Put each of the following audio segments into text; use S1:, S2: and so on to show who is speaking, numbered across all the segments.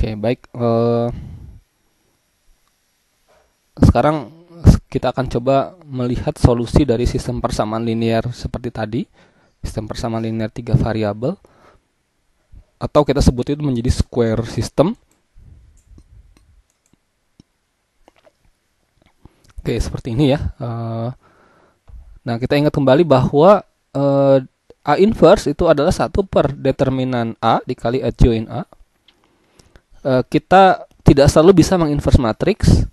S1: Oke, baik. Sekarang kita akan coba melihat solusi dari sistem persamaan linear seperti tadi. Sistem persamaan linear 3 variabel, atau kita sebut itu menjadi square system. Oke, seperti ini ya. Nah, kita ingat kembali bahwa A inverse itu adalah 1 per determinan A dikali adjoint A. Kita tidak selalu bisa menginverse matriks,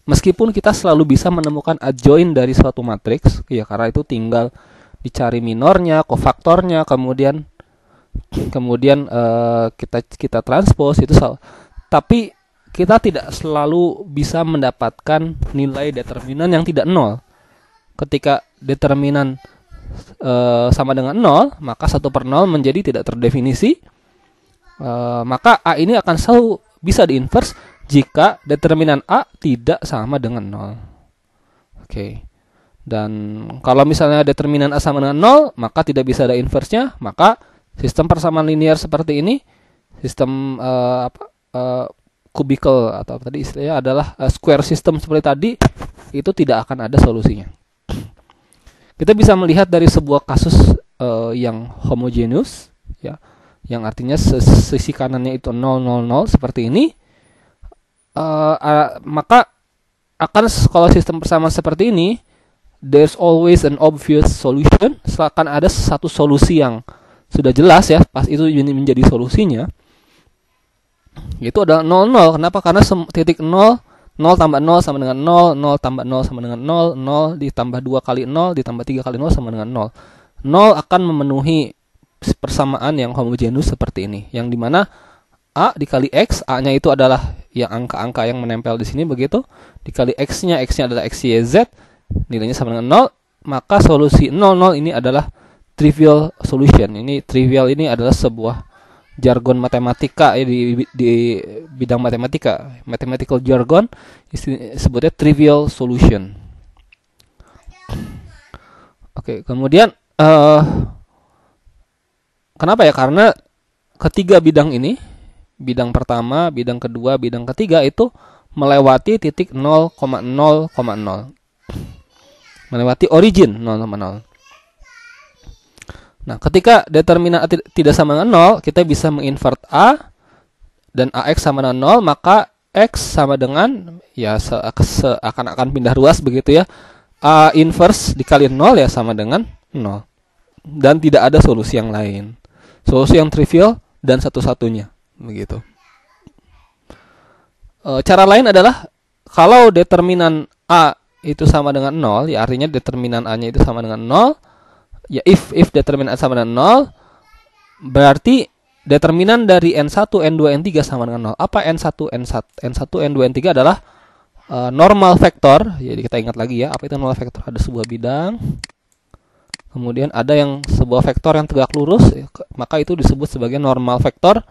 S1: meskipun kita selalu bisa menemukan adjoint dari suatu matriks, ya karena itu tinggal dicari minornya, kofaktornya, kemudian kita transpose itu. Tapi kita tidak selalu bisa mendapatkan nilai determinan yang tidak nol. Ketika determinan sama dengan 0, maka 1 per 0 menjadi tidak terdefinisi. Maka A ini akan selalu bisa diinverse jika determinan A tidak sama dengan 0. Oke. Dan kalau misalnya determinan A sama dengan 0, maka tidak bisa ada inverse-nya. Maka sistem persamaan linear seperti ini, sistem kubikel atau tadi istilahnya adalah square system seperti tadi, itu tidak akan ada solusinya. Kita bisa melihat dari sebuah kasus yang homogeneous, ya, yang artinya sisi kanannya itu 0, 0, 0 seperti ini. Maka akan, kalau sistem persamaan seperti ini, there's always an obvious solution. Akan ada satu solusi yang sudah jelas ya, pas itu menjadi solusinya, yaitu adalah 0, 0. Kenapa? Karena titik 0, 0 tambah 0 sama dengan 0, 0 tambah 0 sama dengan 0, 0 ditambah 2 kali 0 ditambah 3 kali 0 sama dengan 0. 0 akan memenuhi persamaan yang homogeneous seperti ini, yang dimana A dikali X, A-nya itu adalah yang angka-angka yang menempel di sini begitu, dikali X-nya adalah X, Y, Z, nilainya sama dengan 0, maka solusi 0, 0 ini adalah trivial solution. Ini trivial ini adalah sebuah jargon matematika ya, di bidang matematika, mathematical jargon, sebutnya trivial solution. Oke, kemudian kenapa ya? Karena ketiga bidang ini, bidang pertama, bidang kedua, bidang ketiga itu melewati titik 0,0,0, melewati origin 0,0. Nah, ketika determinan A tidak sama dengan 0, kita bisa menginvert A, dan AX sama dengan 0, maka X sama dengan, ya akan pindah ruas begitu ya, A inverse dikali 0 ya sama dengan 0. Dan tidak ada solusi yang lain. Solusi yang trivial dan satu-satunya begitu. Cara lain adalah kalau determinan A itu sama dengan 0, ya artinya determinan A-nya itu sama dengan 0, ya if determinan A sama dengan 0, berarti determinan dari N1, N2, N3 sama dengan 0. Apa N1, N2, N3 adalah normal vektor. Jadi kita ingat lagi ya, apa itu normal vektor? Ada sebuah bidang, kemudian ada yang sebuah vektor yang tegak lurus, maka itu disebut sebagai normal vektor.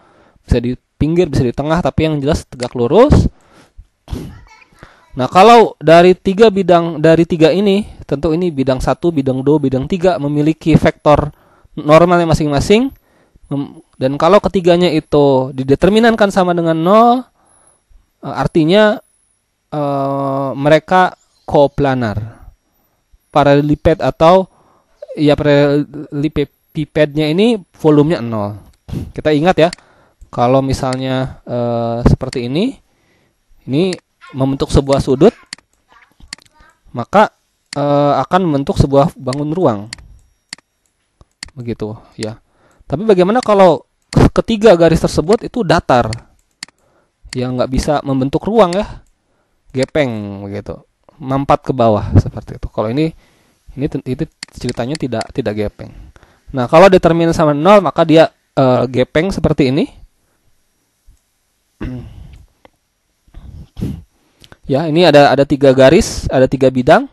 S1: Bisa di pinggir, bisa di tengah, tapi yang jelas tegak lurus. Nah, kalau dari tiga ini, tentu ini bidang 1, bidang 2, bidang 3 memiliki vektor normalnya masing-masing. Dan kalau ketiganya itu dideterminankan sama dengan 0, artinya mereka koplanar. Parallelepiped atau ya parallelepipednya ini volumenya 0. Kita ingat ya, kalau misalnya seperti ini membentuk sebuah sudut, maka akan membentuk sebuah bangun ruang, begitu ya. Tapi bagaimana kalau ketiga garis tersebut itu datar, yang nggak bisa membentuk ruang ya, gepeng begitu, mampat ke bawah seperti itu. Kalau ini ceritanya tidak gepeng. Nah, kalau determinan sama 0, maka dia gepeng seperti ini. Ya, ini ada 3 garis, ada 3 bidang.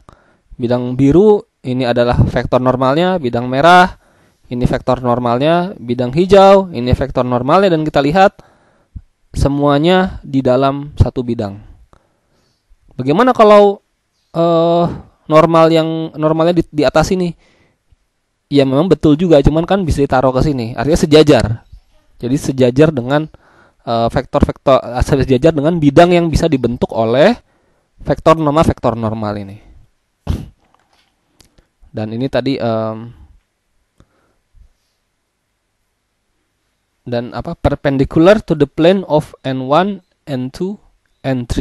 S1: Bidang biru ini adalah vektor normalnya, bidang merah ini vektor normalnya, bidang hijau ini vektor normalnya, dan kita lihat semuanya di dalam satu bidang. Bagaimana kalau normalnya di atas ini? Ya memang betul juga, cuman kan bisa ditaruh ke sini. Artinya sejajar. Jadi sejajar dengan vektor-vektor sejajar dengan bidang yang bisa dibentuk oleh vektor normal ini. Dan ini tadi dan perpendicular to the plane of n1, n2, n3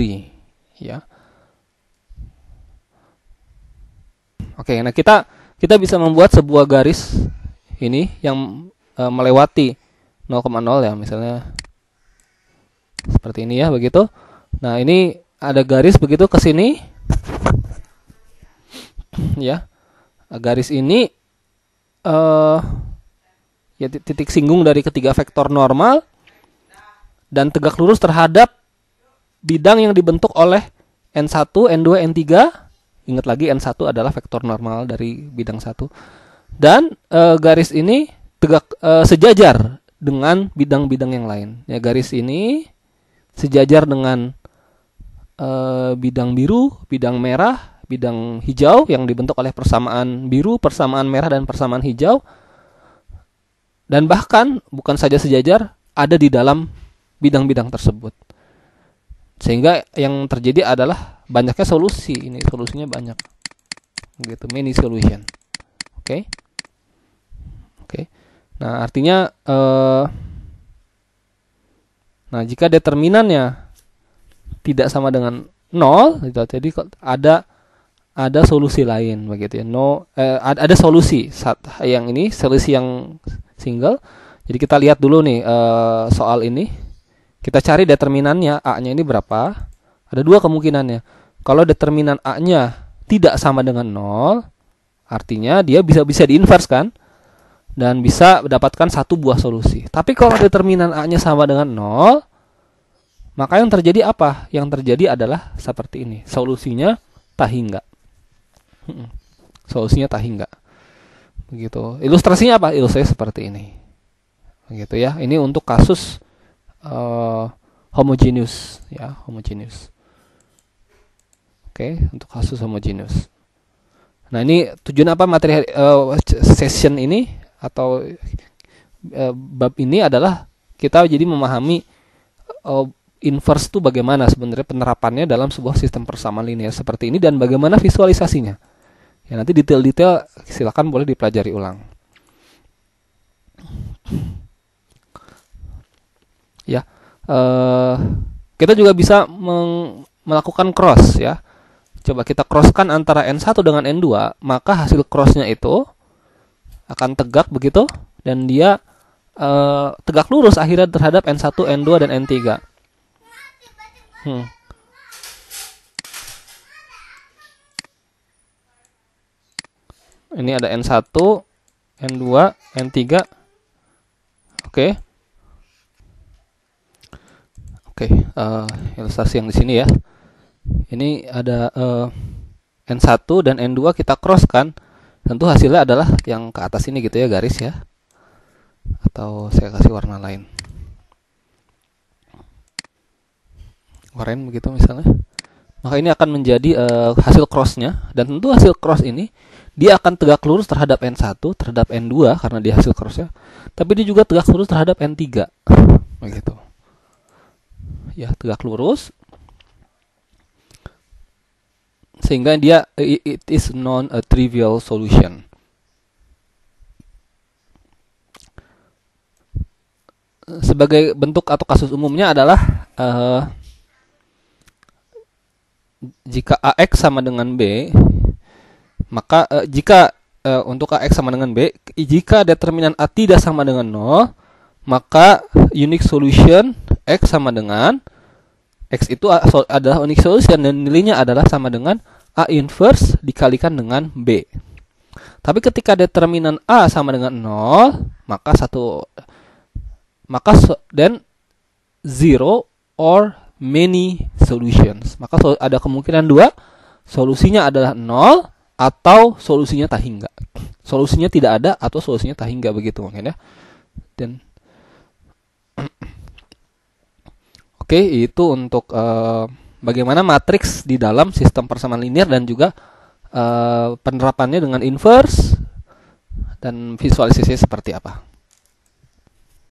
S1: ya. Oke, nah kita bisa membuat sebuah garis ini yang melewati 0,0 ya, misalnya seperti ini ya, begitu. Nah, ini ada garis begitu ke sini ya. Garis ini ya titik singgung dari ketiga vektor normal dan tegak lurus terhadap bidang yang dibentuk oleh N1, N2, N3. Ingat lagi N1 adalah vektor normal dari bidang 1. Dan garis ini tegak sejajar dengan bidang-bidang yang lain. Ya, garis ini sejajar dengan bidang biru, bidang merah, bidang hijau yang dibentuk oleh persamaan biru, persamaan merah, dan persamaan hijau. Dan bahkan bukan saja sejajar, ada di dalam bidang-bidang tersebut. Sehingga yang terjadi adalah banyaknya solusi. Ini solusinya banyak. Gitu, many solution. Oke. Nah, artinya nah, jika determinannya tidak sama dengan 0, gitu, jadi ada solusi lain begitu ya. Ada solusi yang ini, solusi yang single. Jadi kita lihat dulu nih soal ini. Kita cari determinannya, A-nya ini berapa? Ada dua kemungkinannya. Kalau determinan A-nya tidak sama dengan 0, artinya dia bisa diinverse kan? Dan bisa mendapatkan satu buah solusi. Tapi kalau determinan A-nya sama dengan 0, maka yang terjadi apa? Yang terjadi adalah seperti ini. Solusinya tak hingga. Solusinya tak hingga. Begitu. Ilustrasinya apa? Ilustrasinya seperti ini. Begitu ya. Ini untuk kasus homogeneous ya, homogeneous. Oke, untuk kasus homogeneous. Nah, ini tujuan apa materi session ini atau bab ini adalah kita jadi memahami inverse itu bagaimana sebenarnya penerapannya dalam sebuah sistem persamaan linear seperti ini dan bagaimana visualisasinya. Ya, nanti detail-detail silakan boleh dipelajari ulang. Ya, kita juga bisa melakukan cross ya. Coba kita crosskan antara N1 dengan N2, maka hasil crossnya itu akan tegak begitu dan dia tegak lurus akhirnya terhadap N1, N2 dan N3. Ini ada N1, N2, N3. Oke. Ilustrasi yang di sini ya. Ini ada N1 dan N2 kita cross kan. Tentu hasilnya adalah yang ke atas ini gitu ya, garis ya. Atau saya kasih warna lain. Oranye begitu misalnya. Maka ini akan menjadi hasil crossnya. Dan tentu hasil cross ini dia akan tegak lurus terhadap N1, terhadap N2 karena dia hasil crossnya. Tapi dia juga tegak lurus terhadap N3. Begitu. Ya, tegak lurus. Sehingga dia it is non a trivial solution. Sebagai bentuk atau kasus umumnya adalah jika AX sama dengan B, maka jika untuk AX sama dengan B, jika determinan A tidak sama dengan 0, maka unique solution X sama dengan X itu adalah unique solution dan nilainya adalah sama dengan A inverse dikalikan dengan B. Tapi ketika determinan A sama dengan 0, maka then zero or many solutions. Maka ada kemungkinan dua, solusinya adalah 0 atau solusinya tak hingga. Solusinya tidak ada atau solusinya tak hingga begitu mungkin ya. Dan oke, itu untuk bagaimana matriks di dalam sistem persamaan linear dan juga penerapannya dengan inverse dan visualisasinya seperti apa.